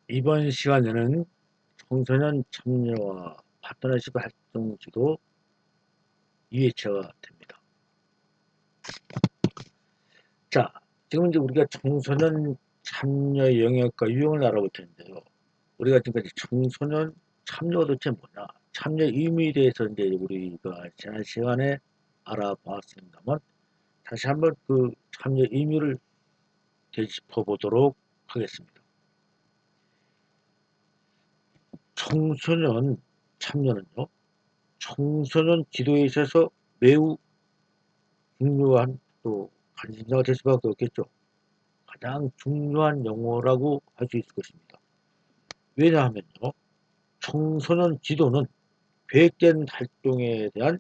이번 시간에는 청소년 참여와 파트너십 활동 지도 2회차가 됩니다. 자, 지금 이제 우리가 청소년 참여 영역과 유형을 알아볼 텐데요. 우리가 지금까지 청소년 참여가 도대체 뭐냐, 참여 의미에 대해서 이제 우리가 지난 시간에 알아보았습니다만, 다시 한번 그 참여 의미를 되짚어 보도록 하겠습니다. 청소년 참여는요, 청소년 지도에 있어서 매우 중요한 또 관심사가 될 수밖에 없겠죠. 가장 중요한 용어라고 할 수 있을 것입니다. 왜냐하면요, 청소년 지도는 계획된 활동에 대한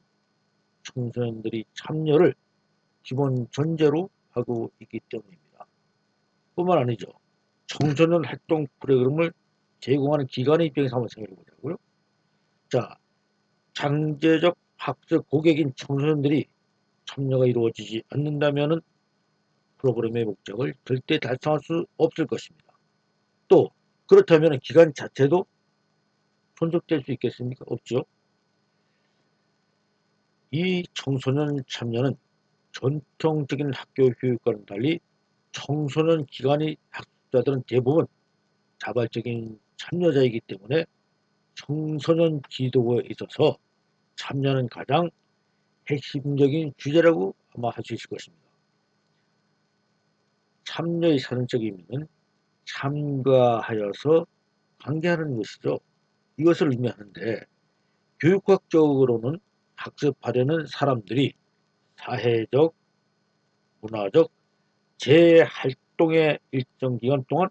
청소년들이 참여를 기본 전제로 하고 있기 때문입니다. 뿐만 아니죠, 청소년 활동 프로그램을 제공하는 기관의 입장에서 한번 생각해 보자고요. 자, 강제적 학습 고객인 청소년들이 참여가 이루어지지 않는다면 프로그램의 목적을 절대 달성할 수 없을 것입니다. 또 그렇다면 기간 자체도 존속될 수 있겠습니까? 없죠. 이 청소년 참여는 전통적인 학교 교육과는 달리 청소년 기관의 학습자들은 대부분 자발적인 참여자이기 때문에 청소년 지도에 있어서 참여는 가장 핵심적인 주제라고 아마 할 수 있을 것입니다. 참여의 사전적 의미는 참가하여서 관계하는 것이죠. 이것을 의미하는데, 교육학적으로는 학습하려는 사람들이 사회적, 문화적, 재활동의 일정 기간 동안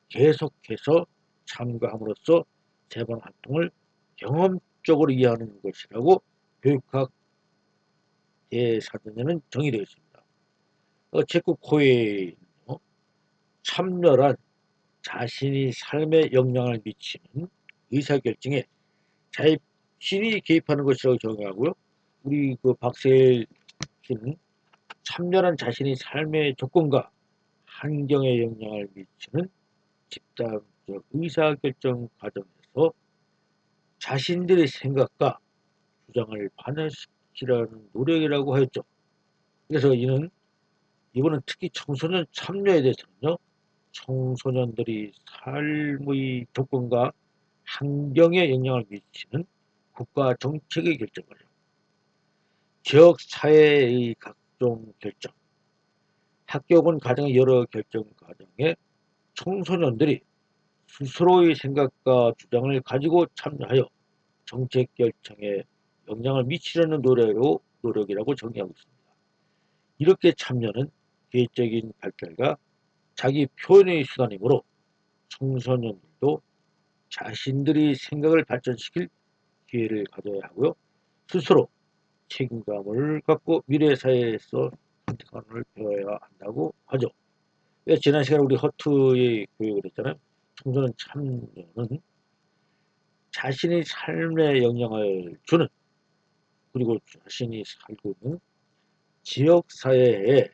계속해서 참가함으로써 재반 활동을 경험적으로 이해하는 것이라고 교육학 예사전에는 정의되어 있습니다. 체코 코에는요, 참여란 자신이 삶에 영향을 미치는 의사결정에 자신이 개입하는 것이라고 정의하고요. 우리 그 박세일 씨는 참여란 자신이 삶의 조건과 환경에 영향을 미치는 집단적 의사결정 과정에서 자신들의 생각과 주장을 반영시키려는 노력이라고 하였죠. 그래서 이번은 특히 청소년 참여에 대해서는요, 청소년들이 삶의 조건과 환경에 영향을 미치는 국가 정책의 결정을, 지역 사회의 각종 결정, 학교 혹은 가정의 여러 결정 과정에 청소년들이 스스로의 생각과 주장을 가지고 참여하여 정책 결정에 영향을 미치려는 노력이라고 정의하고 있습니다. 이렇게 참여는 계획적인 발달과 자기 표현의 수단이므로 청소년들도 자신들이 생각을 발전시킬 기회를 가져야 하고요. 스스로 책임감을 갖고 미래 사회에서 선택하는 걸 배워야 한다고 하죠. 지난 시간에 우리 허트의 교육을 했잖아요. 청소년 참여는 자신의 삶에 영향을 주는, 그리고 자신이 살고 있는 지역사회에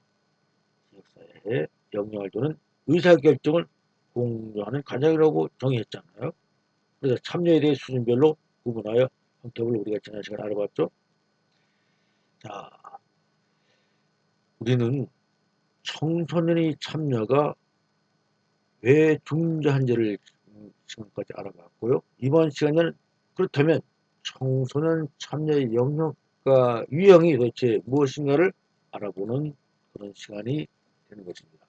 영향을 주는 의사결정을 공유하는 과정이라고 정의했잖아요. 그래서 참여에 대해 수준별로 구분하여 형태를 우리가 지난 시간에 알아봤죠. 자, 우리는 청소년의 참여가 왜 중요한지를 지금까지 알아봤고요. 이번 시간에는 그렇다면 청소년 참여의 영역과 유형이 도대체 무엇인가를 알아보는 그런 시간이 되는 것입니다.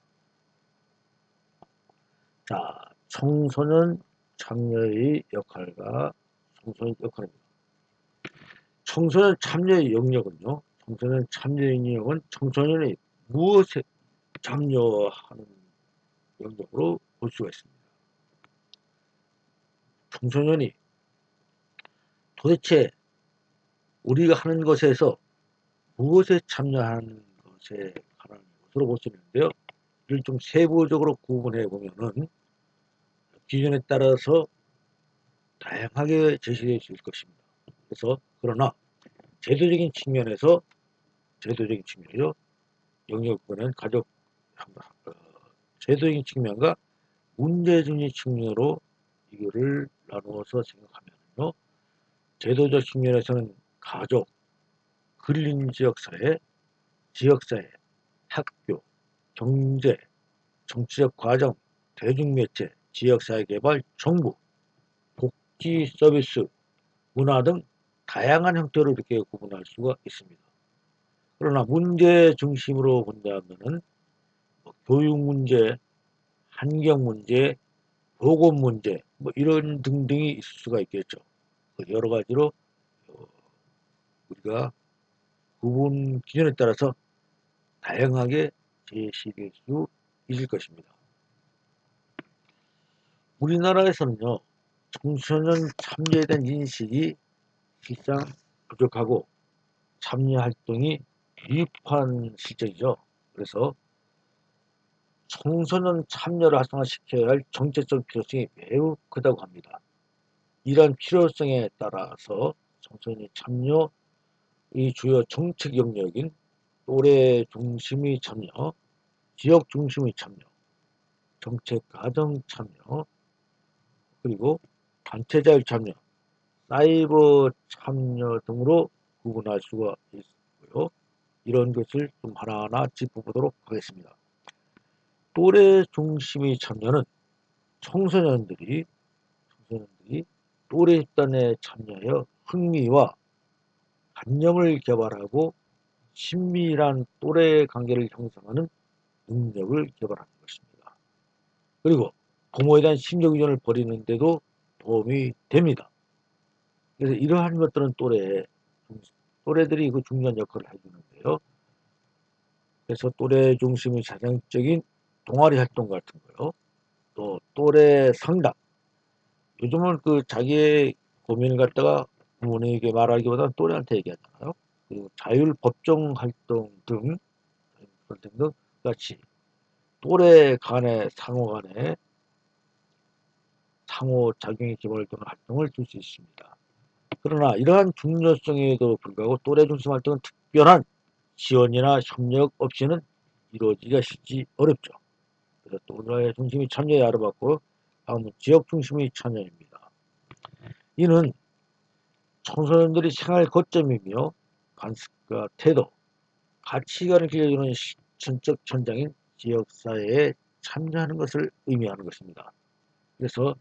자, 청소년 참여의 역할과 청소년 역할입니다. 청소년 참여의 영역은요, 청소년 참여의 영역은 청소년이 무엇에 참여하는 영역으로 볼 수가 있습니다. 청소년이 도대체 우리가 하는 것에서 무엇에 참여하는 것에 관한 것으로 볼 수 있는데요. 이를 좀 세부적으로 구분해 보면은 기준에 따라서 다양하게 제시될 수 있을 것입니다. 그래서 그러나 제도적인 측면이죠. 영역권은 가족, 제도적인 측면과 문제중심 측면으로 이거를 나누어서 생각하면요. 제도적 측면에서는 가족, 근린지역사회, 지역사회, 학교, 경제, 정치적 과정, 대중매체, 지역사회개발, 정부, 복지 서비스, 문화 등 다양한 형태로 이렇게 구분할 수가 있습니다. 그러나 문제 중심으로 본다면은 교육 문제, 환경 문제, 보건 문제, 이런 등등이 있을 수가 있겠죠. 여러 가지로 우리가 구분 기준에 따라서 다양하게 제시될 수 있을 것입니다. 우리나라에서는요, 청소년 참여에 대한 인식이 실상 부족하고 참여 활동이 미흡한 실정이죠. 그래서 청소년 참여를 활성화시켜야 할 정책적 필요성이 매우 크다고 합니다. 이러한 필요성에 따라서 청소년 참여 이 주요 정책 영역인 또래 중심의 참여, 지역 중심의 참여, 정책 과정 참여, 그리고 단체 자율 참여, 사이버 참여 등으로 구분할 수가 있고요. 이런 것을 좀 하나하나 짚어보도록 하겠습니다. 또래 중심의 참여는 청소년들이 또래 집단에 참여하여 흥미와 관념을 개발하고 친밀한 또래 관계를 형성하는 능력을 개발하는 것입니다. 그리고 부모에 대한 심적 의존을 버리는 데도 도움이 됩니다. 그래서 이러한 것들은 또래들이 그 중요한 역할을 해주는데요. 그래서 또래 중심의 자생적인 동아리 활동 같은 거요. 또 또래 상담. 요즘은 그 자기의 고민을 갖다가 부모님에게 말하기보다는 또래한테 얘기하잖아요. 그리고 자율 법정 활동 등 같이 또래 간의 상호작용에 기반을 두는 활동을 줄 수 있습니다. 그러나 이러한 중요성에도 불구하고 또래 중심 활동은 특별한 지원이나 협력 없이는 이루어지기가 쉽지 어렵죠. 그래서 또래 중심의 참여에 알아봤고 다음은 지역 중심의 참여입니다. 이는 청소년들이 생활 거점이며 관습과 태도, 가치관을 길러주는 실천적 현장인 지역사회에 참여하는 것을 의미하는 것입니다. 그래서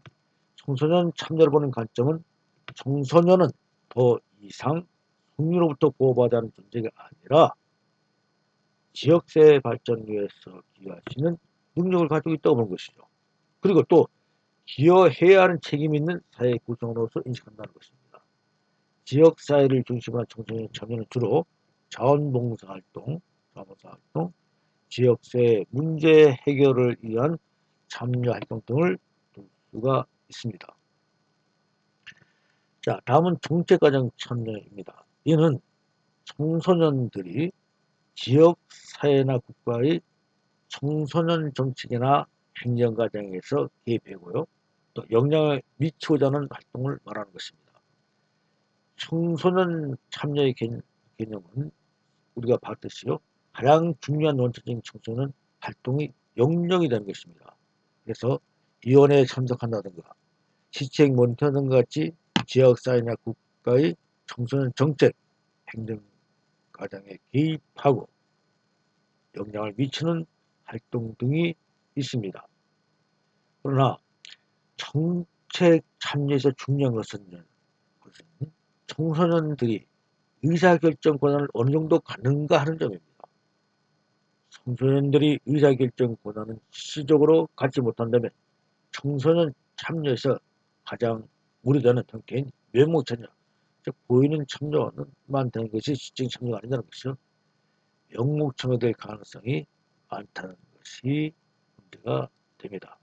청소년 참여를 보는 관점은 청소년은 더 이상 국민으로부터 보호받아야 하는 존재가 아니라 지역사회 발전을 위해서 기여할 수 있는 능력을 가지고 있다고 보는 것이죠. 그리고 또 기여해야 하는 책임이 있는 사회 구성으로서 인식한다는 것입니다. 지역사회를 중심으로 한 청소년 참여는 주로 자원봉사활동, 지역사회 문제 해결을 위한 참여활동 등을 볼 수가 있습니다. 자, 다음은 정책과정 참여입니다. 이는 청소년들이 지역사회나 국가의 청소년 정책이나 행정과정에서 개입하고요. 또 영향을 미치고자 하는 활동을 말하는 것입니다. 청소년 참여의 개념은 우리가 봤듯이요. 가장 중요한 원칙적인 청소년 활동이 영역이 되는 것입니다. 그래서 위원회에 참석한다든가 시책 모니터링 같이 지역사회나 국가의 청소년 정책, 행정 과정에 개입하고 영향을 미치는 활동 등이 있습니다. 그러나 정책 참여에서 중요한 것은 청소년들이 의사결정 권한을 어느 정도 갖는가 하는 점입니다. 청소년들이 의사결정 권한을 실질적으로 갖지 못한다면 청소년 참여에서 가장 우려되는 형태인 면목 참여, 즉 보이는 참여만 되는 것이 실질 참여가 아니라는 것이죠. 명목 참여될 가능성이 많다는 것이 문제가 됩니다.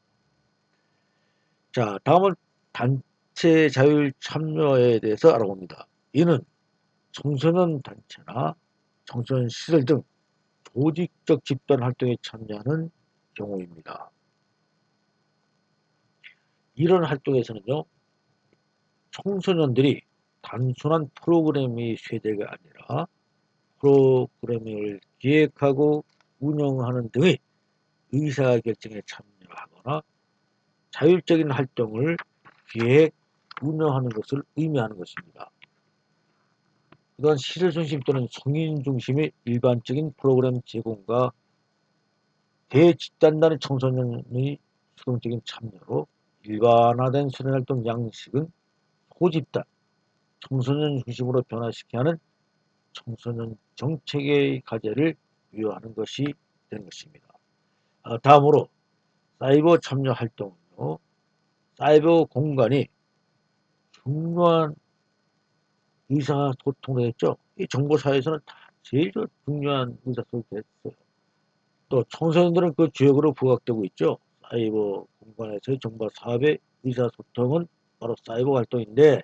자, 다음은 단체 자율 참여에 대해서 알아봅니다. 이는 청소년 단체나 청소년 시설 등 조직적 집단 활동에 참여하는 경우입니다. 이런 활동에서는요, 청소년들이 단순한 프로그램이 쇠대가 아니라 프로그램을 기획하고 운영하는 등의 의사결정에 참여하거나 자율적인 활동을 기획, 운영하는 것을 의미하는 것입니다. 이건 시설 중심 또는 성인 중심의 일반적인 프로그램 제공과 대집단단의 청소년의 수동적인 참여로 일반화된 수련활동 양식은 소집단, 청소년 중심으로 변화시켜야 하는 청소년 정책의 과제를 부여하는 것이 되는 것입니다. 다음으로 사이버 참여 활동은요. 사이버 공간이 중요한 의사소통을 했죠. 이 정보사회에서는 다 제일 중요한 의사소통이 됐어요. 또 청소년들은 그 주역으로 부각되고 있죠. 사이버 공간에서의 정보 사업의 의사소통은 바로 사이버 활동인데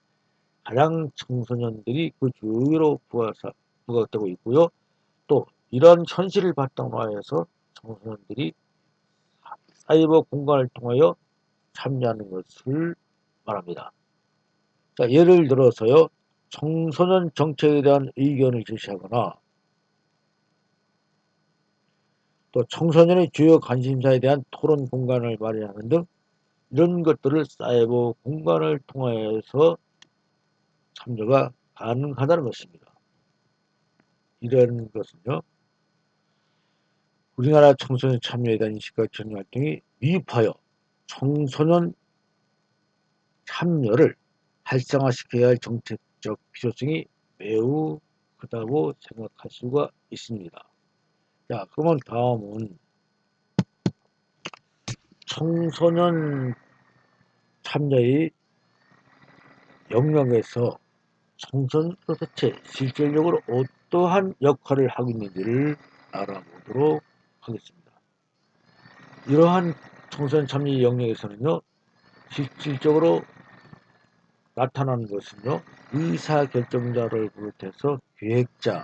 가장 청소년들이 그 주역으로 부각되고 있고요. 또 이런 현실을 바탕으로 해서 청소년들이 사이버 공간을 통하여 참여하는 것을 말합니다. 자, 예를 들어서요. 청소년 정책에 대한 의견을 제시하거나 또 청소년의 주요 관심사에 대한 토론 공간을 마련하는 등 이런 것들을 사이버 공간을 통해서 참여가 가능하다는 것입니다. 이런 것은요. 우리나라 청소년 참여에 대한 인식과 전형 활동이 미흡하여 청소년 참여를 활성화시켜야 할 정책적 필요성이 매우 크다고 생각할 수가 있습니다. 자, 그러면 다음은 청소년 참여의 영역에서 청소년 도대체 실질적으로 어떠한 역할을 하고 있는지를 알아보도록 하겠습니다. 이러한 청소년 참여 영역에서는요, 실질적으로 나타나는 것은요, 의사결정자를 비롯해서 기획자,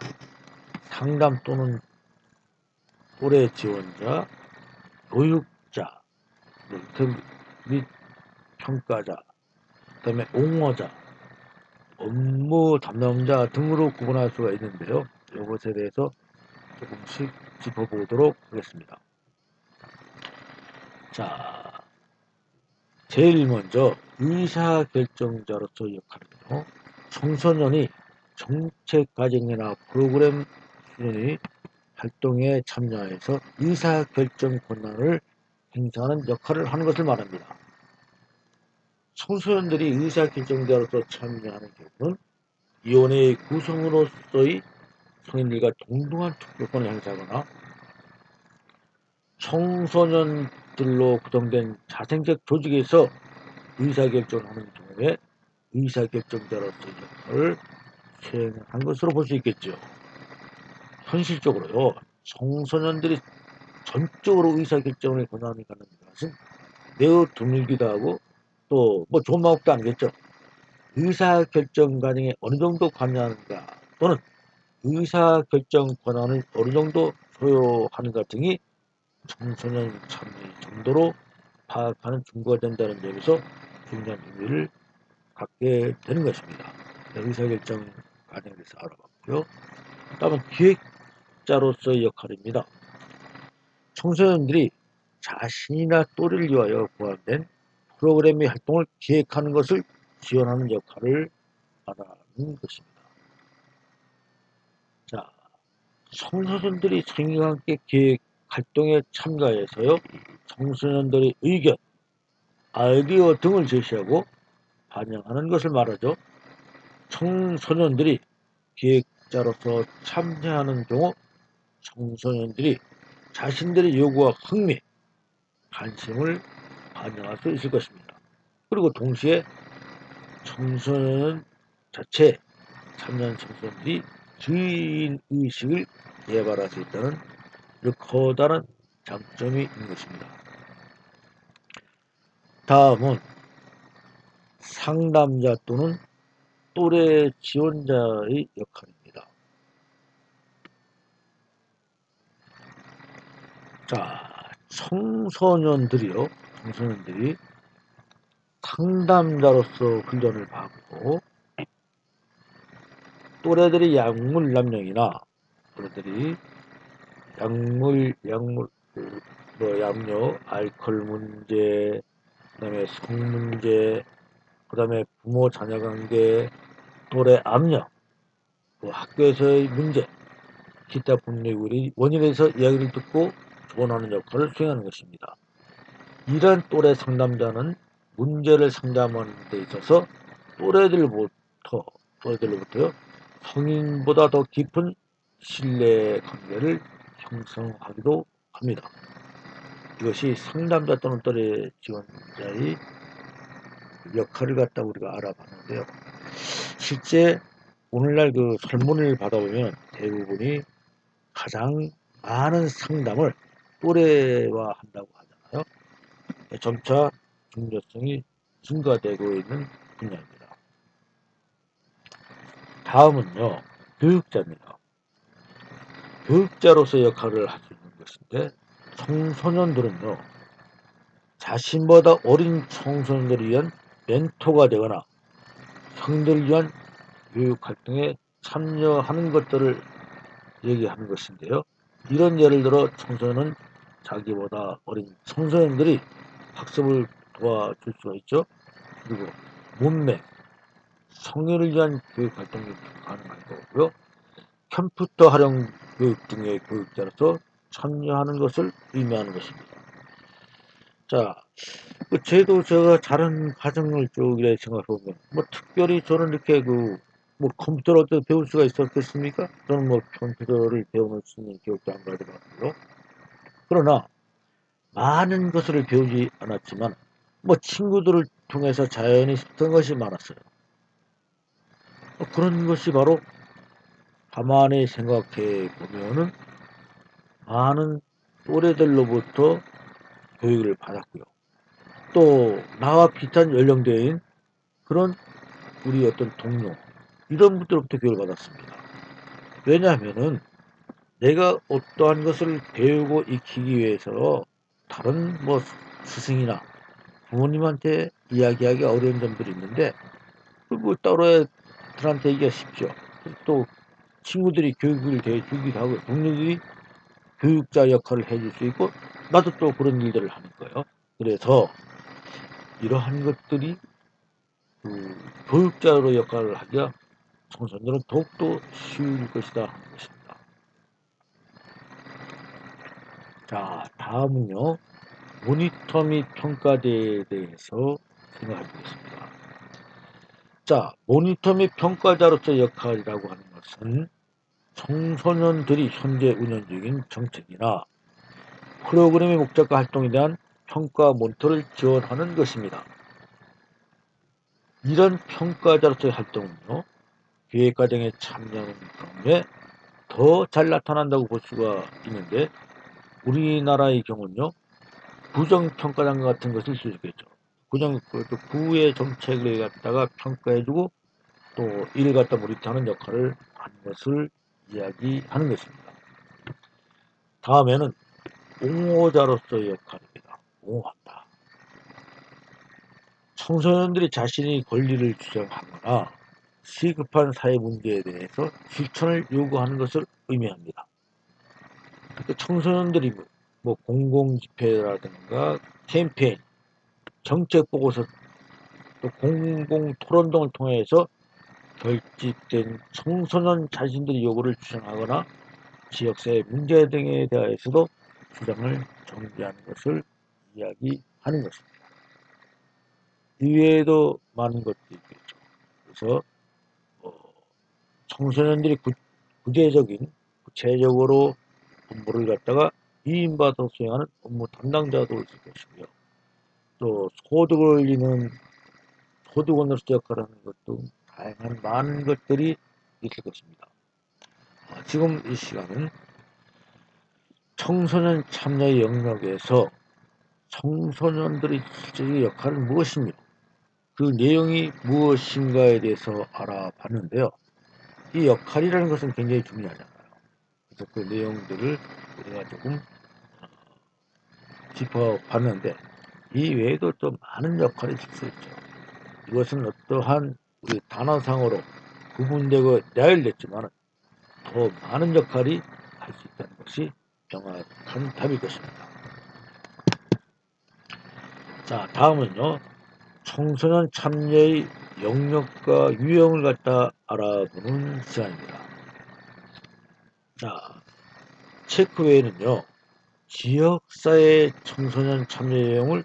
상담 또는 또래 지원자, 교육자, 및 평가자, 그 다음에 옹호자, 업무 담당자 등으로 구분할 수가 있는데요. 이것에 대해서 조금씩 짚어보도록 하겠습니다. 자, 제일 먼저 의사결정자로서의 역할은요. 청소년이 정책 과정이나 프로그램 수련의 활동에 참여해서 의사결정 권한을 행사하는 역할을 하는 것을 말합니다. 청소년들이 의사결정자로서 참여하는 경우는 위원회의 구성으로서의 성인들과 동등한 투표권을 행사하거나 청소년들로 구성된 자생적 조직에서 의사결정을 하는 경우에 의사결정자로서의 역할을 수행한 것으로 볼 수 있겠죠. 현실적으로요. 청소년들이 전적으로 의사결정의 권한을 갖는 것은 매우 드물기도 하고 또 뭐 좋은 방법도 아니겠죠. 의사결정 과정에 어느 정도 관여하는가 또는 의사결정 권한을 어느 정도 소요하는가 등이 청소년 참여의 정도로 파악하는 증거가 된다는 점에서 중요한 의미를 갖게 되는 것입니다. 의사결정 과정에 대해서 알아봤고요. 다음은 기획자로서의 역할입니다. 청소년들이 자신이나 또래를 위하여 고안된 프로그램의 활동을 기획하는 것을 지원하는 역할을 말하는 것입니다. 자, 청소년들이 성인과 함께 기획 활동에 참가해서요. 청소년들의 의견, 아이디어 등을 제시하고 반영하는 것을 말하죠. 청소년들이 기획자로서 참여하는 경우 청소년들이 자신들의 요구와 흥미, 관심을 반영할 수 있을 것입니다. 그리고 동시에 청소년 자체 참여한 청소년들이 주인의식을 개발할 수 있다는 커다란 장점이 있는 것입니다. 다음은 상담자 또는 또래 지원자의 역할입니다. 자, 청소년들이 상담자로서 훈련을 받고 또래들이 약물 남용이나 또래들이 약물, 양료, 알코올 문제, 그다음에 성문제, 그다음에 부모 자녀 관계, 또래 압력, 또 학교에서의 문제, 기타 분류의 원인에서 이야기를 듣고 조언하는 역할을 수행하는 것입니다. 이런 또래 상담자는 문제를 상담하는 데 있어서 또래들로부터요, 성인보다 더 깊은 신뢰 관계를 형성하기도 합니다. 이것이 상담자 또는 또래 지원자의 역할을 갖다 우리가 알아봤는데요. 실제 오늘날 그 설문을 받아보면 대부분이 가장 많은 상담을 또래와 한다고 하잖아요. 점차 중요성이 증가되고 있는 분야입니다. 다음은요, 교육자입니다. 교육자로서 역할을 할 수 있는 것인데, 청소년들은요, 자신보다 어린 청소년들을 위한 멘토가 되거나 형들을 위한 교육 활동에 참여하는 것들을 얘기하는 것인데요. 이런 예를 들어 청소년은 자기보다 어린 청소년들이 학습을 도와줄 수가 있죠. 그리고 문맹, 성인을 위한 교육 활동이 가능한 거고요. 컴퓨터 활용 교육 등의 교육자로서 참여하는 것을 의미하는 것입니다. 자, 저도 제가 자란 과정을 쭉 이렇게 생각해보면, 뭐 특별히 저는 이렇게 뭐 컴퓨터를 어떻게 배울 수가 있었겠습니까? 저는 뭐 컴퓨터를 배우는 수 있는 교육도 안 가져봤고요. 그러나 많은 것을 배우지 않았지만, 뭐 친구들을 통해서 자연히 했던 것이 많았어요. 그런 것이 바로 가만히 생각해 보면은 많은 또래들로부터 교육을 받았고요. 또 나와 비슷한 연령대인 그런 우리 어떤 동료 이런 분들로부터 교육을 받았습니다. 왜냐하면은 내가 어떠한 것을 배우고 익히기 위해서 다른 뭐 스승이나 부모님한테 이야기하기 어려운 점들이 있는데 뭐 따로들한테 얘기가 쉽죠. 또 친구들이 교육을 해주기도 하고 동료들이 교육자 역할을 해줄 수 있고 나도 또 그런 일들을 하는 거예요. 그래서 이러한 것들이 교육자로 역할을 하기가 청소년들은 더욱더 쉬울 것이다 하는 것입니다. 자, 다음은요. 모니터 및 평가제에 대해서 생각해 보겠습니다. 자, 모니터 및 평가자로서 역할이라고 하는 것은 청소년들이 현재 운영 중인 정책이나 프로그램의 목적과 활동에 대한 평가 모니터를 지원하는 것입니다. 이런 평가자로서의 활동은요, 기획 과정에 참여하는 경우에 더 잘 나타난다고 볼 수가 있는데 우리나라의 경우는요, 부정평가장 같은 것을 쓸 수 있겠죠. 구의 정책을 갖다가 평가해주고 또 이를 갖다 모니터하는 역할을 하는 것을 이야기하는 것입니다. 다음에는 옹호자로서의 역할입니다. 옹호한다. 청소년들이 자신의 권리를 주장하거나 시급한 사회 문제에 대해서 실천을 요구하는 것을 의미합니다. 청소년들이 뭐 공공집회라든가 캠페인, 정책 보고서 또 공공 토론등을 통해서 결집된 청소년 자신들의 요구를 주장하거나 지역사회 문제 등에 대해서도 주장을 정리하는 것을 이야기하는 것입니다. 이외에도 많은 것들이 있겠죠. 그래서 청소년들이 구체적으로 업무를 갖다가 위임받아 수행하는 업무 담당자도 있을 것이고요. 또 소득을 올리는 소득원으로서 역할을 하는 것도 다양한 많은 것들이 있을 것입니다. 지금 이 시간은 청소년 참여 영역에서 청소년들의 실질적인 역할은 무엇이며 그 내용이 무엇인가에 대해서 알아봤는데요. 이 역할이라는 것은 굉장히 중요하잖아요. 그래서 그 내용들을 우리가 조금 짚어봤는데 이 외에도 또 많은 역할이 있을 수 있죠. 이것은 어떠한 우리 단어상으로 구분되고 나열됐지만 더 많은 역할이 할 수 있다는 것이 정확한 답일 것입니다. 자, 다음은요. 청소년 참여의 영역과 유형을 갖다 알아보는 시간입니다. 자, 체크 외에는요. 지역사회 청소년 참여 유형을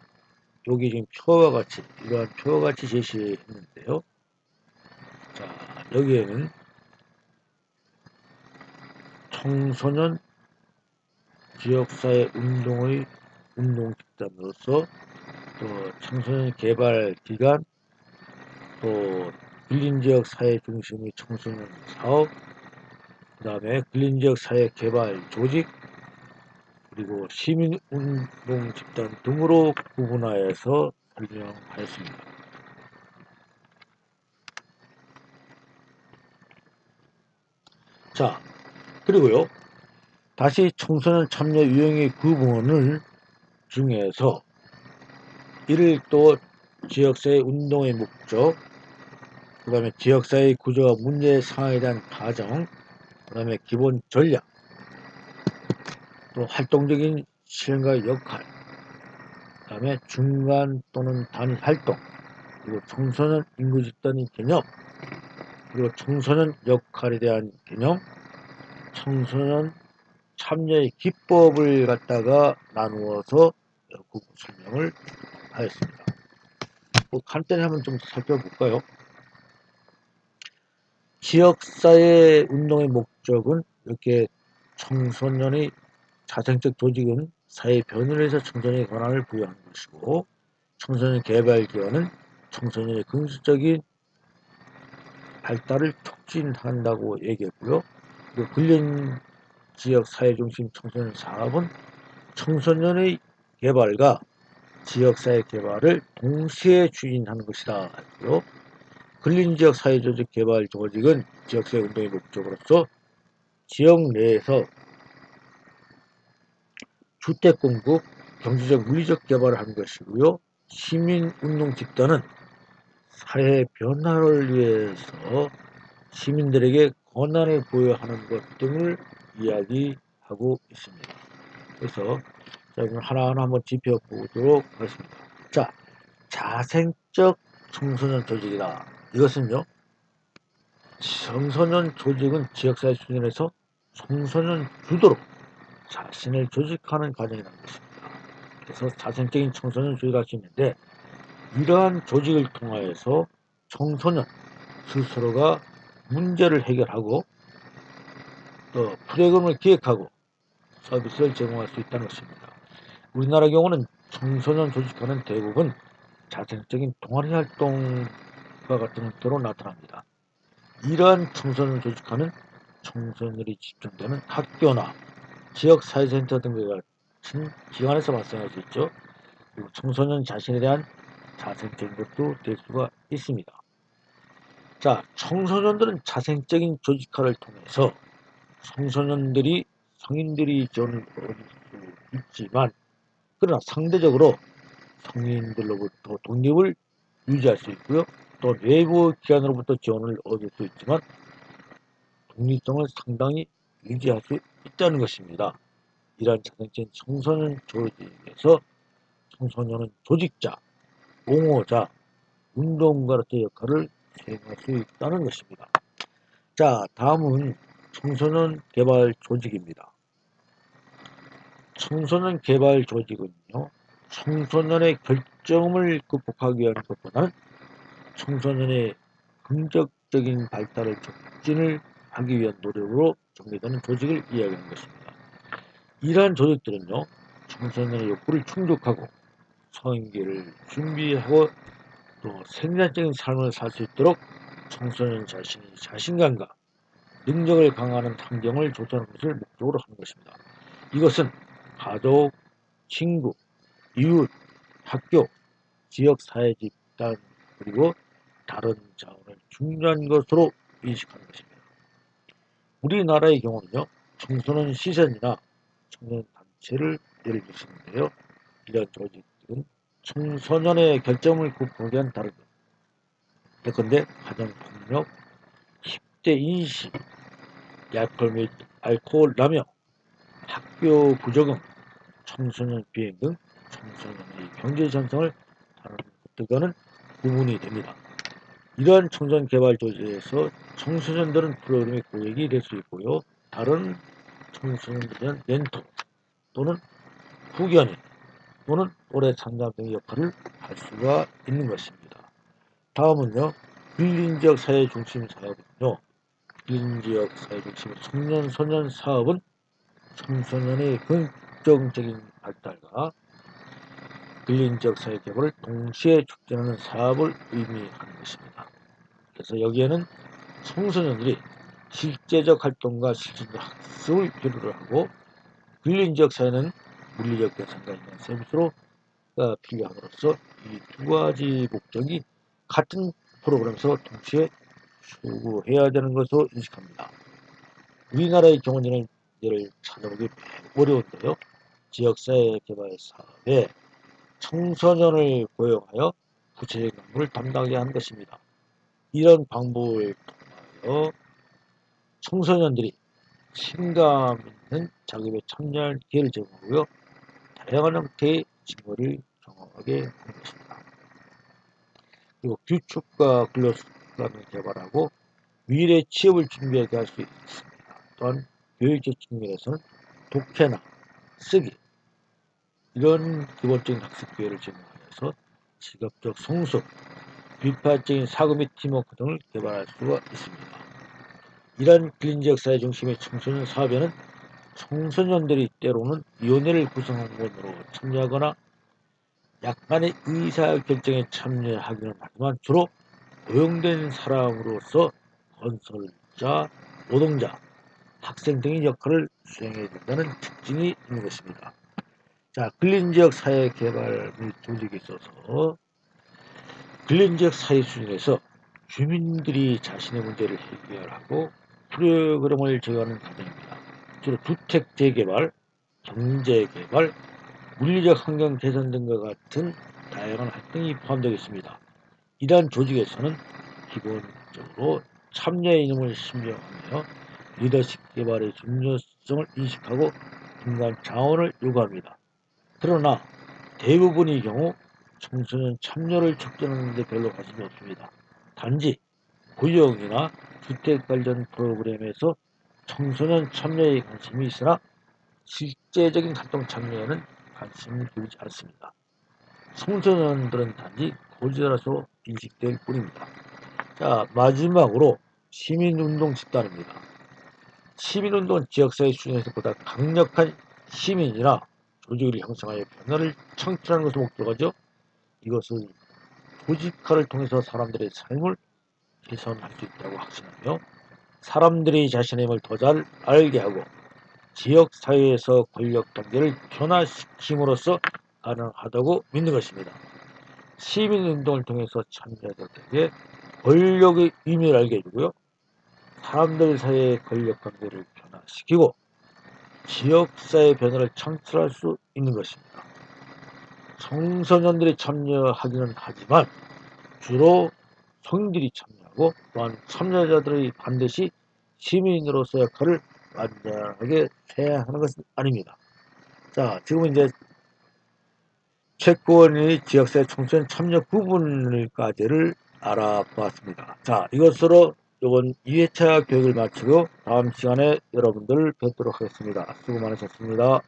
여기 지금 표와 같이 이러한 표와 같이 제시했는데요. 자, 여기에는 청소년 지역사회 운동의 운동 집단으로서 또 청소년 개발 기관, 또 근린지역 사회 중심의 청소년 사업, 그 다음에 근린지역 사회 개발 조직, 그리고 시민운동 집단 등으로 구분하여서 설명하였습니다. 자, 그리고요. 다시 청소년 참여 유형의 구분을 중에서 이를 또 지역사회 운동의 목적, 그 다음에 지역사회 구조와 문제 상황에 대한 가정, 그 다음에 기본 전략, 또 활동적인 실행과 역할, 그 다음에 중간 또는 단위 활동, 그리고 청소년 인구 집단의 개념, 그리고 청소년 역할에 대한 개념, 청소년 참여의 기법을 갖다가 나누어서 설명을 하였습니다. 간단히 한번 좀 살펴볼까요? 지역사회 운동의 목적은 이렇게 청소년의 자생적 조직은 사회 변화를 해서 청소년의 권한을 부여하는 것이고, 청소년 개발 기관은 청소년의 긍정적인 발달을 촉진한다고 얘기했고요. 그리고 근린 지역 사회 중심 청소년 사업은 청소년의 개발과 지역사회 개발을 동시에 추진하는 것이다 했고요. 근린지역 사회조직 개발 조직은 지역사회 운동의 목적으로서 지역 내에서 주택 공급, 경제적 물리적 개발을 하는 것이고요. 시민운동 집단은 사회 변화를 위해서 시민들에게 권한을 부여하는 것 등을 이야기하고 있습니다. 그래서 자, 오늘 하나하나 한번 짚어보도록 하겠습니다. 자, 자생적 청소년 조직이다. 이것은요, 청소년 조직은 지역사회 수준에서 청소년 주도로 자신을 조직하는 과정이라는 것입니다. 그래서 자생적인 청소년 조직을 할 수 있는데, 이러한 조직을 통하여서 청소년 스스로가 문제를 해결하고 또 프로그램을 기획하고 서비스를 제공할 수 있다는 것입니다. 우리나라 경우는 청소년 조직화는 대부분 자생적인 동아리 활동과 같은 형태로 나타납니다. 이러한 청소년 조직화는 청소년들이 집중되는 학교나 지역사회센터 등과 같은 기관에서 발생할 수 있죠. 그리고 청소년 자신에 대한 자생적인 것도 될 수가 있습니다. 자, 청소년들은 자생적인 조직화를 통해서 청소년들이 성인들이 지원을 얻을 수 있지만, 그러나 상대적으로 성인들로부터 독립을 유지할 수 있고요. 또 외부 기관으로부터 지원을 얻을 수 있지만 독립성을 상당히 유지할 수 있다는 것입니다. 이러한 자생적인 청소년 조직에서 청소년은 조직자, 옹호자, 운동가로서의 역할을 수행할 수 있다는 것입니다. 자, 다음은 청소년 개발 조직입니다. 청소년 개발 조직은요, 청소년의 결점을 극복하기 위한 것보다는 청소년의 긍정적인 발달을 촉진을 하기 위한 노력으로 정리되는 조직을 이야기하는 것입니다. 이러한 조직들은요, 청소년의 욕구를 충족하고 성인기를 준비하고 또 생산적인 삶을 살 수 있도록 청소년 자신이 자신감과 능력을 강화하는 환경을 조성하는 것을 목적으로 하는 것입니다. 이것은 가족, 친구, 이웃, 학교, 지역 사회 집단, 그리고 다른 자원을 중요한 것으로 인식하는 것입니다. 우리나라의 경우는요, 청소년 시설이나 청소년 단체를 예를 들었는데요. 이런 조직들은 청소년의 결점을 극복하기 위한 다른 것. 예컨대 가정폭력, 10대 인식, 알코올 및 알코올 남용, 학교 부적응, 청소년 비행 등 청소년의 경제 전성을 하는 것들과는 구분이 됩니다. 이러한 청소년 개발 조직에서 청소년들은 프로그램의 고객이 될 수 있고요. 다른 청소년들은 멘토 또는 후견인 또는 또래 상담 등의 역할을 할 수가 있는 것입니다. 다음은요. 빌린 지역 사회 중심 사업은요. 빌린 지역 사회 중심 청년 소년 사업은 청소년의 긍정적인 발달과 빌린 지역 사회 개발을 동시에 촉진하는 사업을 의미하는 것입니다. 그래서 여기에는 청소년들이 실제적 활동과 실질적 학습을 필요로 하고 빌린 지역 사회는 물리적 대상과 있는 서비스로 필요함으로써 이 두 가지 목적이 같은 프로그램에서 동시에 추구해야 되는 것으로 인식합니다. 우리나라의 경우는 예를 찾아보기 어려운데요. 지역사회 개발 사업에 청소년을 고용하여 구체적인 업무를 담당하게 하는 것입니다. 이런 방법을 통하여 청소년들이 신감 있는 작업에 참여할 기회를 제공하고요. 다양한 형태의 직무를 경험하게 하는 것입니다. 그리고 규칙과 근로습관을 개발하고 미래 취업을 준비하게 할 수 있습니다. 또한 교육적 측면에서는 독해나 쓰기 이런 기본적인 학습 기회를 제공하여서 직업적 성숙, 비판적인 사고 및 팀워크 등을 개발할 수가 있습니다. 이러한 빌린지역 사회 중심의 청소년 사업에는 청소년들이 때로는 위원회를 구성원으로 참여하거나 약간의 의사결정에 참여하기는 하지만 주로 고용된 사람으로서 건설자, 노동자, 학생 등의 역할을 수행해야 된다는 특징이 있는 것입니다. 자, 근린지역 사회개발 및 조직에 있어서 근린지역 사회 수준에서 주민들이 자신의 문제를 해결하고 프로그램을 제공하는 과정입니다. 주로 주택 재개발, 경제 개발, 물리적 환경 개선 등과 같은 다양한 활동이 포함되어 있습니다. 이러한 조직에서는 기본적으로 참여의 이념을 신명하며 리더십 개발의 중요성을 인식하고 인간 자원을 요구합니다. 그러나 대부분의 경우 청소년 참여를 촉진하는 데 별로 관심이 없습니다. 단지 고용이나 주택 관련 프로그램에서 청소년 참여에 관심이 있으나 실제적인 활동 참여에는 관심을 보이지 않습니다. 청소년들은 단지 고지라서 인식될 뿐입니다. 자, 마지막으로 시민운동 집단입니다. 시민운동은 지역사회 수준에서 보다 강력한 시민이나 조직을 형성하여 변화를 창출하는 것을 목표로 하죠. 이것을 조직화를 통해서 사람들의 삶을 개선할 수 있다고 확신하며 사람들이 자신의 힘을 더 잘 알게 하고 지역사회에서 권력 단계를 변화시킴으로써 가능하다고 믿는 것입니다. 시민운동을 통해서 참여자들에게 권력의 의미를 알게 해주고요. 사람들 사이의 권력 관계를 변화시키고 지역사회 변화를 창출할 수 있는 것입니다. 청소년들이 참여하기는 하지만 주로 성인들이 참여하고 또한 참여자들이 반드시 시민으로서의 역할을 완전하게 해야 하는 것은 아닙니다. 자, 지금은 이제 채권의 지역사회 청소년 참여 부분까지를 알아보았습니다. 자, 이것으로 이번 2회차 교육을 마치고 다음 시간에 여러분들을 뵙도록 하겠습니다. 수고 많으셨습니다.